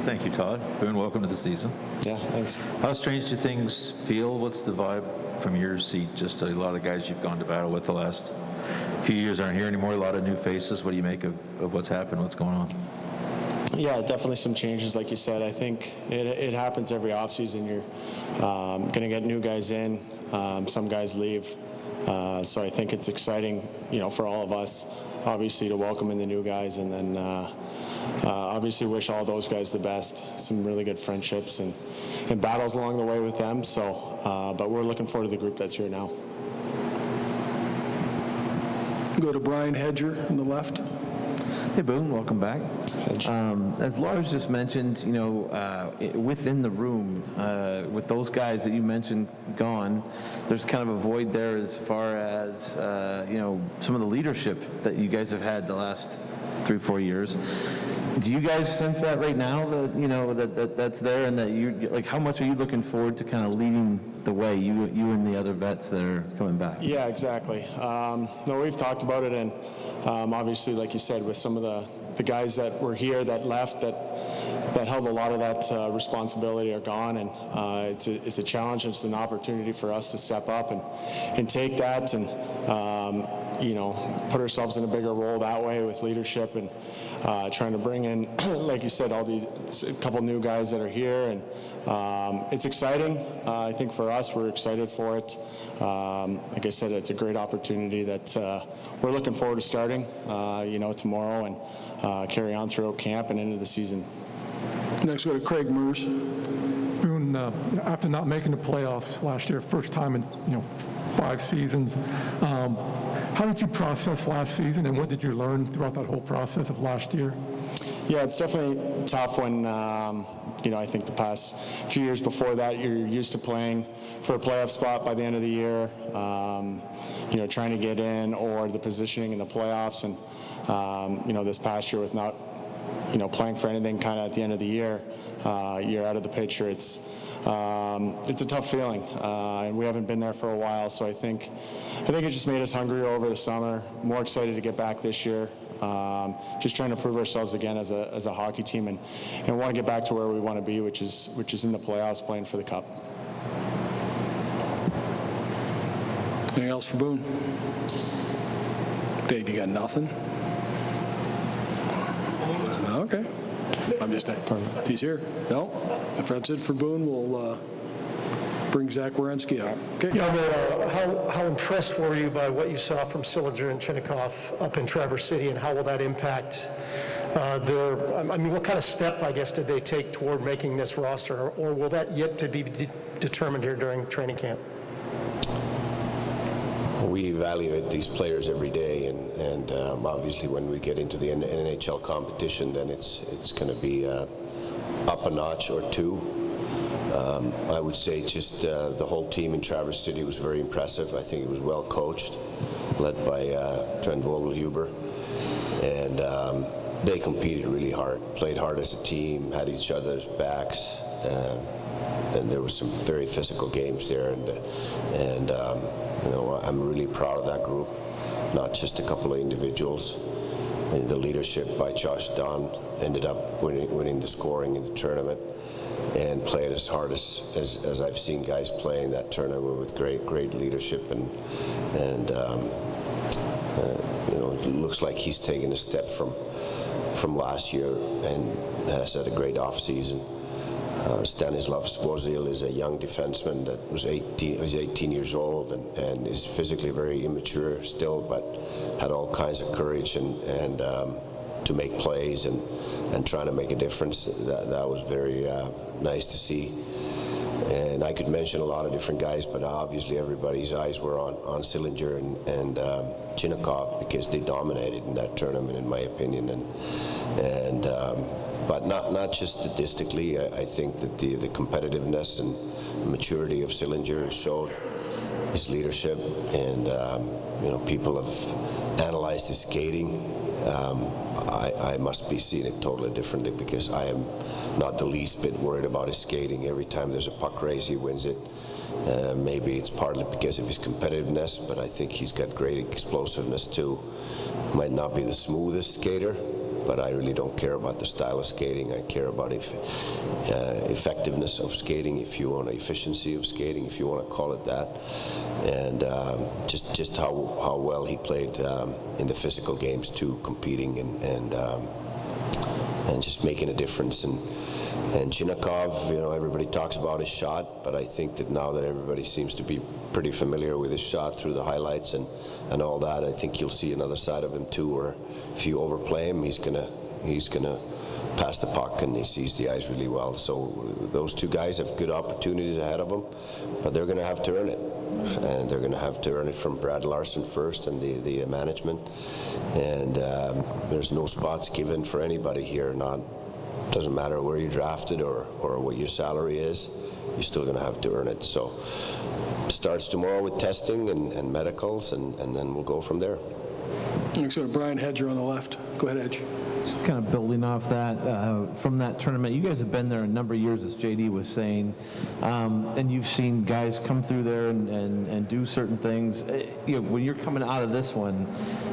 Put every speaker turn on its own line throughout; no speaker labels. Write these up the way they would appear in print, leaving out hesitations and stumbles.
Thank you, Todd. Boone, welcome to the season.
Yeah, thanks.
How strange do things feel? What's the vibe from your seat? Just a lot of guys you've gone to battle with the last few years aren't here anymore. A lot of new faces. What do you make of what's happened? What's going on?
Yeah, definitely some changes, like you said. I think it happens every offseason. You're going to get new guys in. Some guys leave. So I think it's exciting, for all of us, obviously, to welcome in the new guys, and then obviously wish all those guys the best. Some really good friendships and battles along the way with them. So, but we're looking forward to the group that's here now.
Go to Brian Hedger on the left.
Hey, Boone, welcome back. As Lars just mentioned, within the room, with those guys that you mentioned gone, there's kind of a void there as far as, some of the leadership that you guys have had the last 3-4 years. Do you guys sense that right now, that that's there, and that how much are you looking forward to kind of leading the way, you and the other vets that are coming back?
Yeah, exactly. No, we've talked about it, and obviously, like you said, with some of the guys that were here that left that held a lot of that responsibility are gone, and it's a challenge. It's an opportunity for us to step up and take that and put ourselves in a bigger role that way with leadership and trying to bring in, like you said, a couple new guys that are here, and it's exciting. I think for us, we're excited for it. Like I said, it's a great opportunity that we're looking forward to starting, tomorrow and carry on throughout camp and into the season.
Next, go to Craig Mears.
Boone, after not making the playoffs last year, first time in 5 seasons, how did you process last season, and what did you learn throughout that whole process of last year?
Yeah, it's definitely tough when I think the past few years before that, you're used to playing for a playoff spot by the end of the year, trying to get in, or the positioning in the playoffs, and this past year with not playing for anything kind of at the end of the year, you're out of the picture. It's a tough feeling, and we haven't been there for a while. So I think it just made us hungrier over the summer, more excited to get back this year, just trying to prove ourselves again as a hockey team, and want to get back to where we want to be, which is in the playoffs, playing for the Cup.
Anything else for Boone? Dave, you got nothing? Okay. I'm just he's here. No? If that's it for Boone, we'll bring Zach Werenski up. Okay.
How impressed were you by what you saw from Sillinger and Chinnikov up in Traverse City, and how will that impact what kind of step, I guess, did they take toward making this roster, or will that yet to be determined here during training camp?
We evaluate these players every day, and obviously when we get into the NHL competition, then it's going to be up a notch or two. I would say just the whole team in Traverse City was very impressive. I think it was well coached, led by Trent Vogelhuber, and they competed really hard, played hard as a team, had each other's backs, and there were some very physical games there, and I'm really proud of that group, not just a couple of individuals. And the leadership by Josh Dunn ended up winning the scoring in the tournament, and played as hard as I've seen guys play in that tournament with great leadership, and it looks like he's taken a step from last year and has had a great off season. Stanislav Svozil is a young defenseman that was 18 years old and is physically very immature still, but had all kinds of courage and to make plays and trying to make a difference. That was very nice to see. And I could mention a lot of different guys, but obviously everybody's eyes were on Sillinger and Chinnikov, because they dominated in that tournament, in my opinion. But not just statistically. I think that the competitiveness and maturity of Sillinger showed his leadership, and people have analyzed his skating. I must be seeing it totally differently, because I am not the least bit worried about his skating. Every time there's a puck race, he wins it. Maybe it's partly because of his competitiveness, but I think he's got great explosiveness too. Might not be the smoothest skater, but I really don't care about the style of skating. I care about effectiveness of skating, if you want, efficiency of skating, if you want to call it that, and just how well he played in the physical games too, competing and just making a difference. And Chinakhov, everybody talks about his shot, but I think that now that everybody seems to be pretty familiar with his shot through the highlights and all that, I think you'll see another side of him too, where if you overplay him, he's gonna pass the puck, and he sees the ice really well. So those two guys have good opportunities ahead of them, but they're going to have to earn it. And they're going to have to earn it from Brad Larson first and the management. And there's no spots given for anybody here. Doesn't matter where you drafted or what your salary is, you're still going to have to earn it. So it starts tomorrow with testing and medicals, and then we'll go from there.
Next, go to Brian Hedger on the left. Go ahead, Hedge.
Just kind of building off that, from that tournament, you guys have been there a number of years, as JD was saying, and you've seen guys come through there and do certain things. When you're coming out of this one,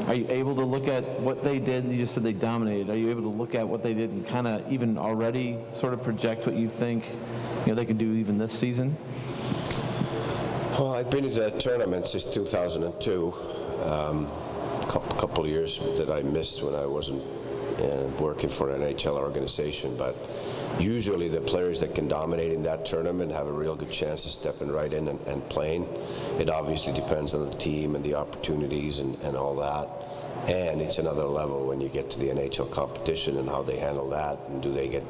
are you able to look at what they did? You just said they dominated. Are you able to look at what they did and kind of even already sort of project what you think they can do even this season?
Well, I've been to that tournament since 2002. Couple of years that I missed when I wasn't working for an NHL organization, but usually the players that can dominate in that tournament have a real good chance of stepping right in and playing. It obviously depends on the team and the opportunities and all that, and it's another level when you get to the NHL competition and how they handle that, and do they get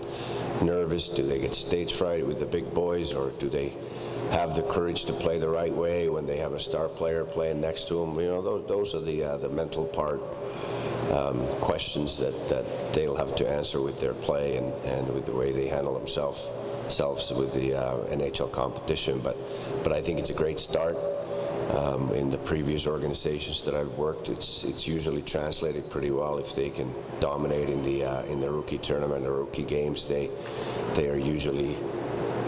nervous, do they get stage fright with the big boys, or do they have the courage to play the right way when they have a star player playing next to them? Those are the mental part questions that they'll have to answer with their play and with the way they handle themselves with the NHL competition. But I think it's a great start. In the previous organizations that I've worked, it's usually translated pretty well. If they can dominate in the rookie tournament or rookie games, they are usually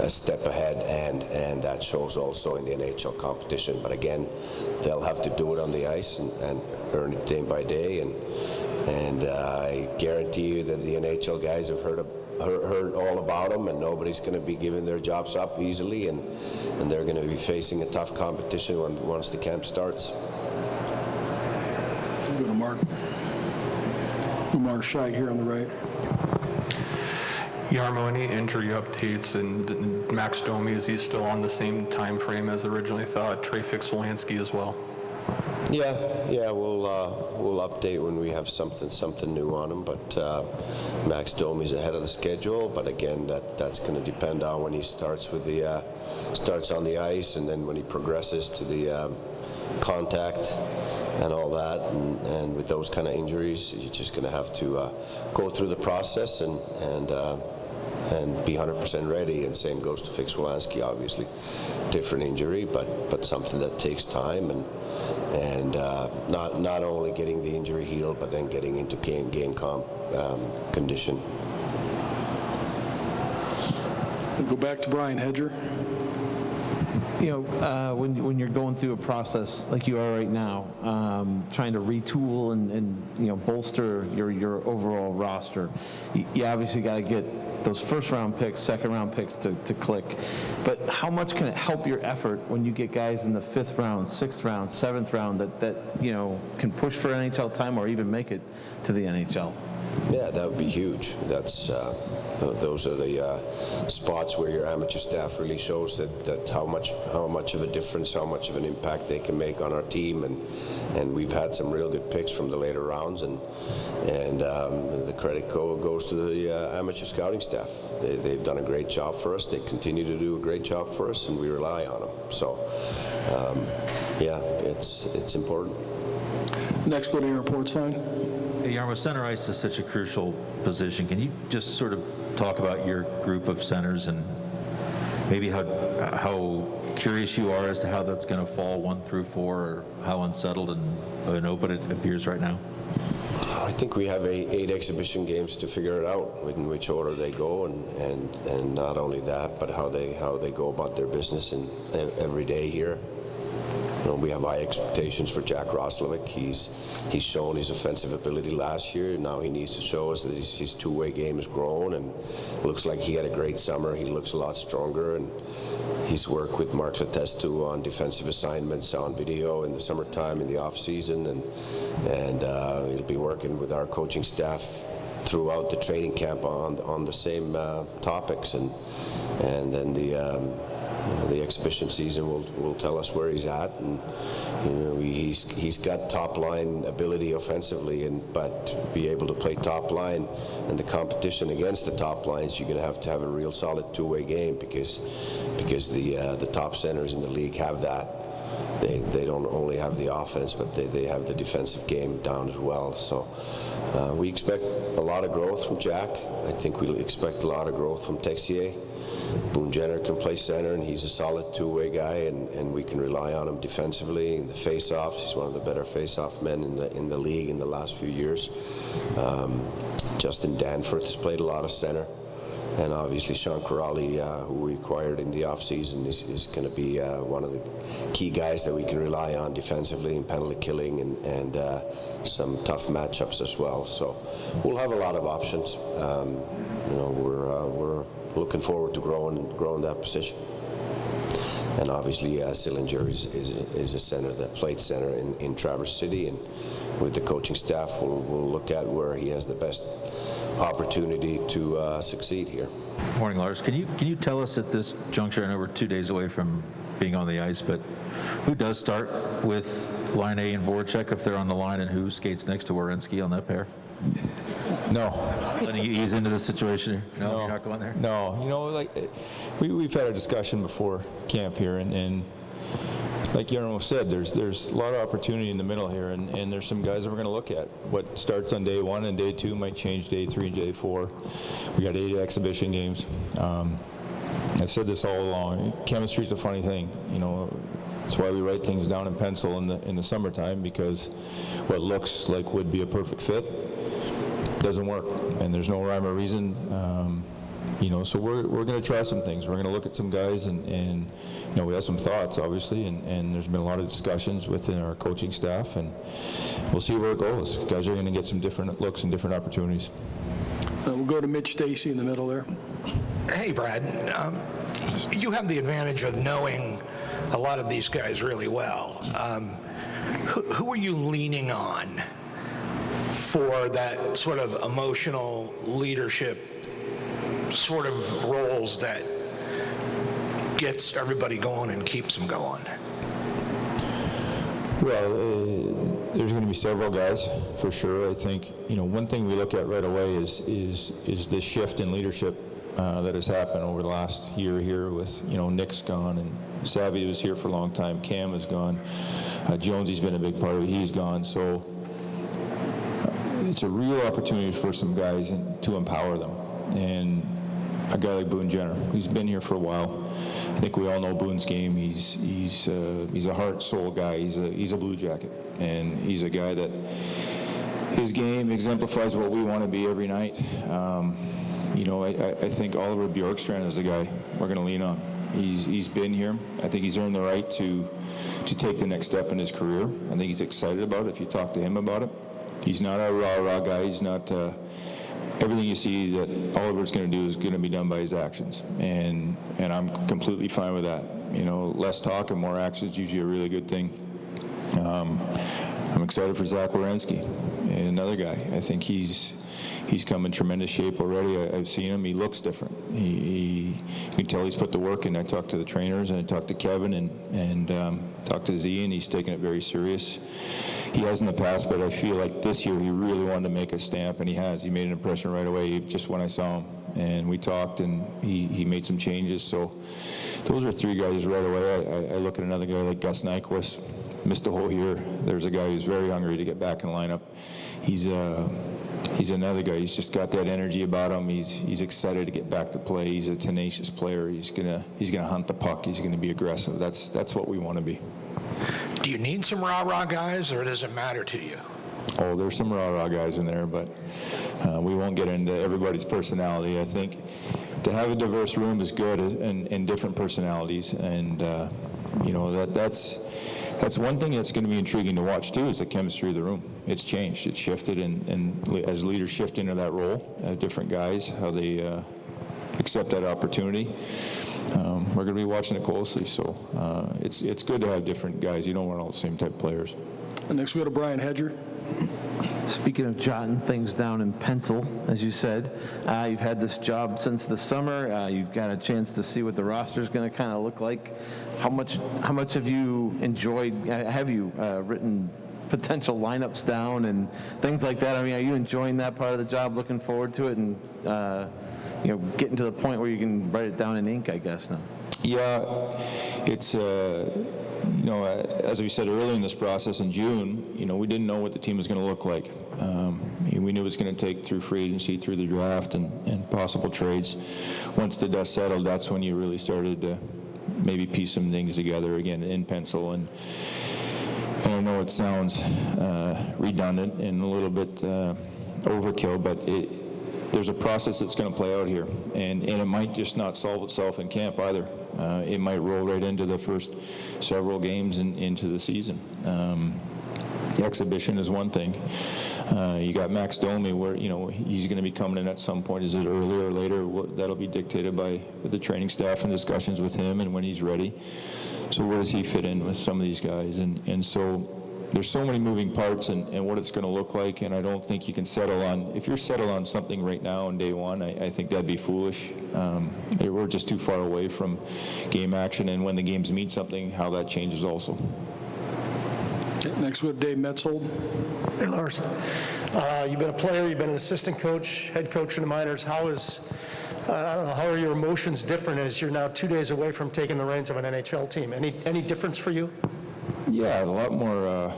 a step ahead, and that shows also in the NHL competition. But again, they'll have to do it on the ice and earn it day by day. And I guarantee you that the NHL guys have heard all about them, and nobody's going to be giving their jobs up easily, and they're going to be facing a tough competition once the camp starts.
Go to Mark. Mark Scheich here on the right.
Jarmo, any injury updates, and Max Domi, is he still on the same time frame as originally thought? Trey Fix-Wolansky as well?
Yeah, we'll update when we have something new on him. But Max Domi's ahead of the schedule. But again, that's going to depend on when he starts on the ice, and then when he progresses to the contact and all that. And with those kind of injuries, you're just going to have to go through the process and be 100% ready. And same goes to Fix-Wolansky, obviously. Different injury, but something that takes time, and not only getting the injury healed, but then getting into game condition.
We'll go back to Brian Hedger.
When you're going through a process like you are right now, trying to retool and bolster your overall roster, you obviously got to get those first-round picks, second-round picks to click. But how much can it help your effort when you get guys in the 5th round, 6th round, 7th round that can push for NHL time or even make it to the NHL?
Yeah, that would be huge. Those are the spots where your amateur staff really shows that how much of a difference, how much of an impact they can make on our team, and we've had some real good picks from the later rounds, and the credit goes to the amateur scouting staff. They've done a great job for us. They continue to do a great job for us, and we rely on them. So, it's important.
Next, go to your reports line.
Hey, Jarmo, center ice is such a crucial position. Can you just sort of talk about your group of centers and maybe how curious you are as to how that's going to fall 1 through 4, or how unsettled and open it appears right now?
I think we have 8 exhibition games to figure it out in which order they go, and not only that, but how they go about their business and every day here. we have high expectations for Jack Roslovic. He's shown his offensive ability last year. Now he needs to show us that his two-way game has grown, and looks like he had a great summer. He looks a lot stronger, and he's worked with Mark Letestu on defensive assignments on video in the summertime, in the off-season, and he'll be working with our coaching staff throughout the training camp on the same topics, and then the exhibition season will tell us where he's at, and he's got top line ability offensively, but to be able to play top line and the competition against the top lines, you're going to have a real solid two-way game because the top centers in the league have that. They don't only have the offense, but they have the defensive game down as well. So we expect a lot of growth from Jack. I think we expect a lot of growth from Texier. Boone Jenner can play center, and he's a solid two-way guy, and we can rely on him defensively. In the face-offs, he's one of the better face-off men in the league in the last few years. Justin Danforth has played a lot of center. And obviously Sean Corrali, who we acquired in the offseason, is going to be one of the key guys that we can rely on defensively in penalty killing and some tough matchups as well. So we'll have a lot of options. We're looking forward to growing that position. And obviously Sillinger is a center that played center in Traverse City, and with the coaching staff, we'll look at where he has the best opportunity to succeed here.
Morning, Lars. Can you tell us at this juncture, I know we're 2 days away from being on the ice, but who does start with line A and Voracek if they're on the line, and who skates next to Werenski on that pair?
No.
Letting you ease into the situation? No, you're not going there?
No. We've had a discussion before camp here, and like Jarmo said, there's a lot of opportunity in the middle here, and there's some guys that we're going to look at. What starts on day 1 and day 2 might change day 3 and day 4. We got 8 exhibition games. I've said this all along. Chemistry is a funny thing. That's why we write things down in pencil in the summertime, because what looks like would be a perfect fit doesn't work, and there's no rhyme or reason. So we're going to try some things. We're going to look at some guys, and we have some thoughts, obviously, and there's been a lot of discussions within our coaching staff, and we'll see where it goes. Guys are going to get some different looks and different opportunities.
We'll go to Mitch Stacy in the middle there.
Hey, Brad. You have the advantage of knowing a lot of these guys really well. Who are you leaning on for that sort of emotional leadership sort of roles that gets everybody going and keeps them going?
Well, there's going to be several guys for sure. I think one thing we look at right away is the shift in leadership that has happened over the last year here with Nick's gone, and Savvy was here for a long time. Cam is gone. Jonesy's been a big part of it. He's gone. So it's a real opportunity for some guys to empower them. And a guy like Boone Jenner, who's been here for a while. I think we all know Boone's game. He's a heart, soul guy. He's a Blue Jacket, and he's a guy that his game exemplifies what we want to be every night. I think Oliver Bjorkstrand is the guy we're going to lean on. He's been here. I think he's earned the right to take the next step in his career. I think he's excited about it if you talk to him about it. He's not a rah-rah guy. He's not everything you see that Oliver's going to do is going to be done by his actions, and I'm completely fine with that. Less talk and more action is usually a really good thing. I'm excited for Zach Werenski, another guy. I think he's come in tremendous shape already. I've seen him. He looks different. You can tell he's put the work in. I talked to the trainers, and I talked to Kevin, and talked to Z, and he's taken it very serious. He has in the past, but I feel like this year he really wanted to make a stamp, and he has. He made an impression right away just when I saw him. And we talked, and he made some changes. So those are 3 guys right away. I look at another guy like Gus Nyquist. Missed a whole year. There's a guy who's very hungry to get back in the lineup. He's another guy. He's just got that energy about him. He's excited to get back to play. He's a tenacious player. He's gonna hunt the puck. He's gonna be aggressive. That's what we want to be.
Do you need some rah-rah guys, or does it matter to you?
Oh, there's some rah-rah guys in there, but we won't get into everybody's personality. I think to have a diverse room is good, and different personalities, and that's that's one thing that's going to be intriguing to watch too, is the chemistry of the room. It's changed, it's shifted, and as leaders shift into that role, different guys, how they accept that opportunity. We're going to be watching it closely, so it's good to have different guys. You don't want all the same type of players.
And next we go to Brian Hedger.
Speaking of jotting things down in pencil, as you said, you've had this job since the summer. You've got a chance to see what the roster is going to kind of look like. How much have you enjoyed? Have you written potential lineups down and things like that? I mean, are you enjoying that part of the job? Looking forward to it, and getting to the point where you can write it down in ink, I guess now.
Yeah, it's as we said early in this process in June, we didn't know what the team was going to look like. We knew it was going to take through free agency, through the draft, and possible trades. Once the dust settled, that's when you really started to maybe piece some things together again in pencil. And I know it sounds redundant and a little bit overkill, but there's a process that's going to play out here, and it might just not solve itself in camp either. It might roll right into the first several games and into the season. The exhibition is one thing. You got Max Domi, where he's going to be coming in at some point. Is it earlier or later? That'll be dictated by the training staff and discussions with him and when he's ready. So where does he fit in with some of these guys? And so there's so many moving parts and what it's going to look like, and I don't think you can settle on, if you're settled on something right now on day one, I think that'd be foolish. We're just too far away from game action, and when the games mean something, how that changes also.
Okay, next we have Dave Metzold.
Hey, Lars. You've been a player, you've been an assistant coach, head coach in the minors. How are your emotions different as you're now 2 days away from taking the reins of an NHL team? Any difference for you?
Yeah, a lot more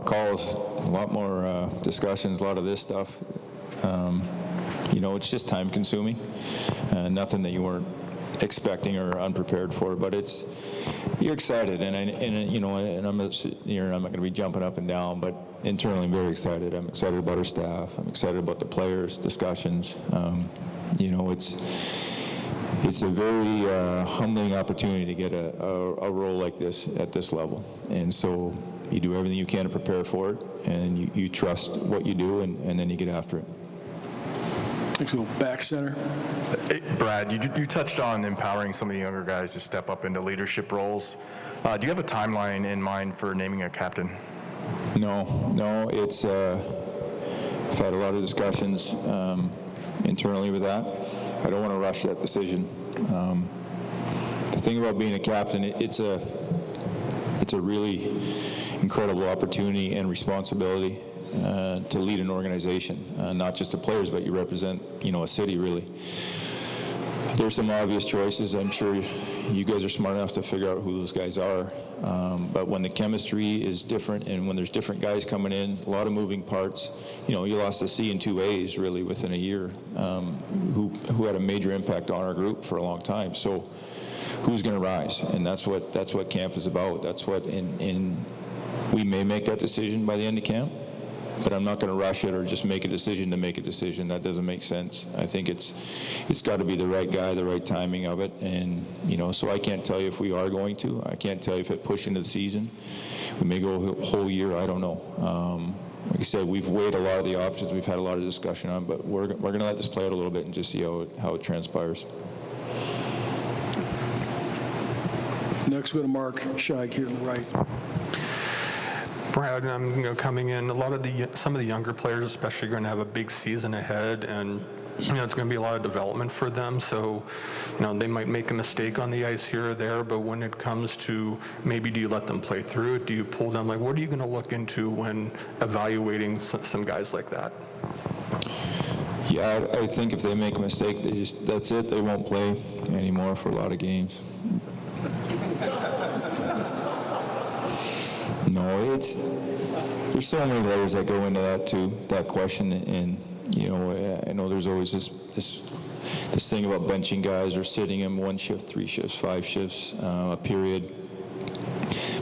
calls, a lot more discussions, a lot of this stuff. It's just time consuming. Nothing that you weren't expecting or unprepared for, but you're excited, and I'm not sitting here and I'm not going to be jumping up and down, but internally I'm very excited. I'm excited about our staff. I'm excited about the players, discussions. It's a very humbling opportunity to get a role like this at this level. And so you do everything you can to prepare for it, and you trust what you do, and then you get after it.
Next we'll go back center.
Hey, Brad, you touched on empowering some of the younger guys to step up into leadership roles. Do you have a timeline in mind for naming a captain?
No, it's I've had a lot of discussions internally with that. I don't want to rush that decision. The thing about being a captain, it's a really incredible opportunity and responsibility to lead an organization, not just the players, but you represent, a city really. There's some obvious choices. I'm sure you guys are smart enough to figure out who those guys are. But when the chemistry is different and when there's different guys coming in, a lot of moving parts, you lost a C and 2 A's really within a year who had a major impact on our group for a long time. So who's going to rise? And that's what camp is about. That's what we may make that decision by the end of camp, but I'm not going to rush it or just make a decision to make a decision. That doesn't make sense. I think it's got to be the right guy, the right timing of it, and so I can't tell you if we are going to. I can't tell you if it pushed into the season. We may go a whole year. I don't know. Like I said, we've weighed a lot of the options. We've had a lot of discussion on, but we're going to let this play out a little bit and just see how it transpires.
Next we go to Mark Scheig here on the right.
Brad, coming in, some of the younger players especially are going to have a big season ahead, and it's going to be a lot of development for them. So, they might make a mistake on the ice here or there, but when it comes to maybe do you let them play through it? Do you pull them? What are you going to look into when evaluating some guys like that?
Yeah, I think if they make a mistake, that's it. They won't play anymore for a lot of games. No, there's so many layers that go into that question, and I know there's always this thing about benching guys or sitting them 1 shift, 3 shifts, 5 shifts a period.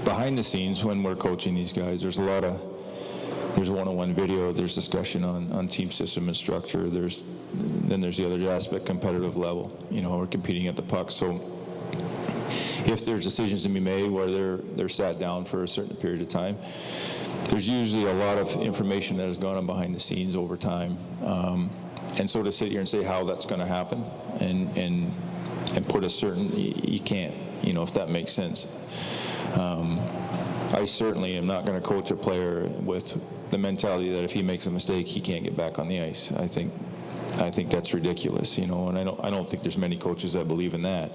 Behind the scenes, when we're coaching these guys, there's one-on-one video, there's discussion on team system and structure. Then there's the other aspect, competitive level. We're competing at the puck, so if there's decisions to be made where they're sat down for a certain period of time, there's usually a lot of information that has gone on behind the scenes over time. And so to sit here and say how that's going to happen and put a certain, you can't, if that makes sense. I certainly am not going to coach a player with the mentality that if he makes a mistake, he can't get back on the ice. I think that's ridiculous, and I don't think there's many coaches that believe in that.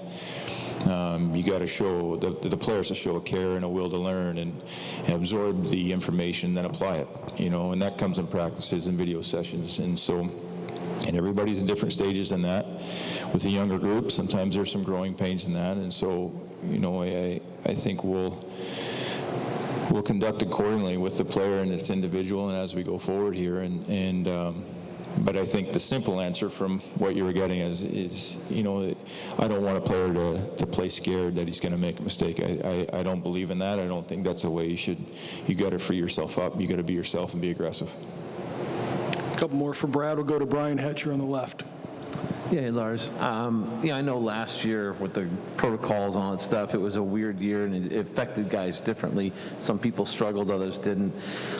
You got to show the players to show a care and a will to learn and absorb the information, then apply it, and that comes in practices and video sessions, and everybody's in different stages in that. With the younger group, sometimes there's some growing pains in that, and so I think we'll conduct accordingly with the player and its individual, and as we go forward here, but I think the simple answer from what you were getting is I don't want a player to play scared that he's going to make a mistake. I don't believe in that. I don't think that's the way you got to free yourself up. You got to be yourself and be aggressive.
A couple more for Brad. We'll go to Brian Hedger on the left.
Yeah, hey, Lars. I know last year with the protocols and all that stuff, it was a weird year and it affected guys differently. Some people struggled, others didn't.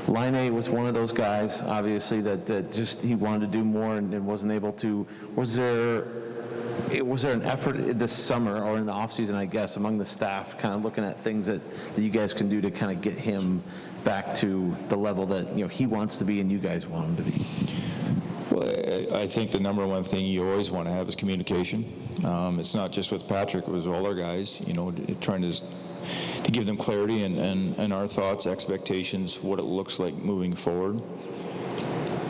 Line was one of those guys, obviously, that just he wanted to do more and wasn't able to. Was there an effort this summer or in the offseason, I guess, among the staff, kind of looking at things that you guys can do to kind of get him back to the level that he wants to be and you guys want him to be?
Well, I think the number one thing you always want to have is communication. It's not just with Patrick, it was all our guys, trying to give them clarity and our thoughts, expectations, what it looks like moving forward.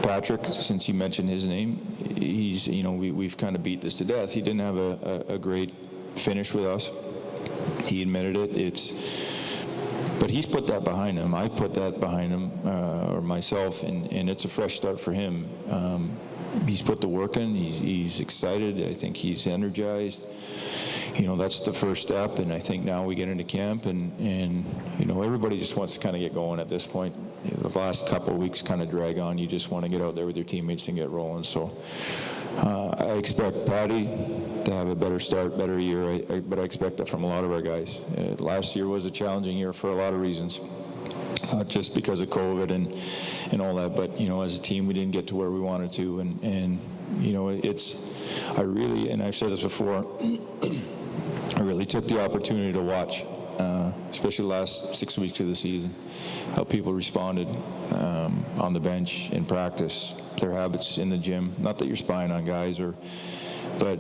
Patrick, since you mentioned his name, he's, we've kind of beat this to death. He didn't have a great finish with us. He admitted it. But he's put that behind him. I put that behind him, or myself, and it's a fresh start for him. He's put the work in. He's excited. I think he's energized. That's the first step, and I think now we get into camp, and everybody just wants to kind of get going at this point. The last couple of weeks kind of drag on. You just want to get out there with your teammates and get rolling. So I expect Patty to have a better start, better year, but I expect that from a lot of our guys. Last year was a challenging year for a lot of reasons, not just because of COVID and all that, but as a team we didn't get to where we wanted to, and I really, and I've said this before, I really took the opportunity to watch, especially the last 6 weeks of the season, how people responded on the bench, in practice, their habits in the gym. Not that you're spying on guys, but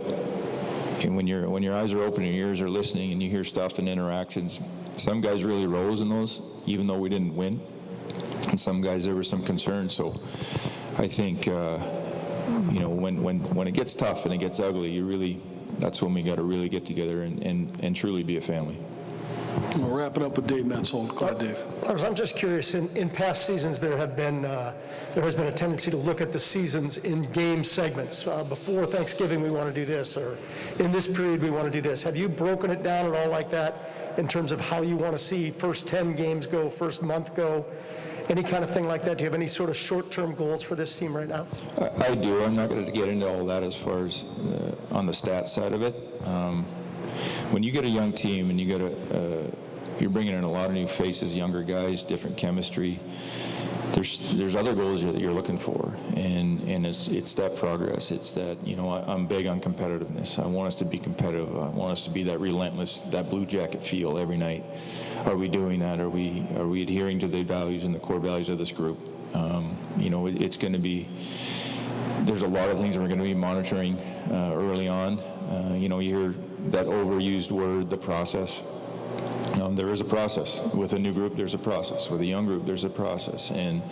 when your eyes are open and your ears are listening and you hear stuff and interactions, some guys really rose in those, even though we didn't win. And some guys, there was some concern. So I think, when it gets tough and it gets ugly, that's when we got to really get together and truly be a family.
We'll wrap it up with Dave Metzold. Go ahead, Dave.
I'm just curious, in past seasons there has been a tendency to look at the seasons in game segments. Before Thanksgiving we want to do this, or in this period we want to do this. Have you broken it down at all like that in terms of how you want to see first 10 games go, first month go? Any kind of thing like that? Do you have any sort of short-term goals for this team right now?
I do. I'm not going to get into all that as far as on the stats side of it. When you get a young team and you're bringing in a lot of new faces, younger guys, different chemistry, there's other goals that you're looking for, and it's that progress. It's that, I'm big on competitiveness. I want us to be competitive. I want us to be that relentless, that blue jacket feel every night. Are we doing that? Are we adhering to the values and the core values of this group? It's going to be, there's a lot of things that we're going to be monitoring early on. You hear that overused word, the process. There is a process. With a new group, there's a process. With a young group, there's a process. And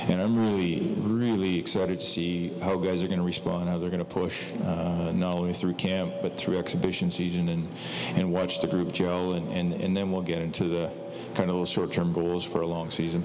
I'm really, really excited to see how guys are going to respond, how they're going to push, not only through camp, but through exhibition season, and watch the group gel. And then we'll get into the kind of those short-term goals for a long season.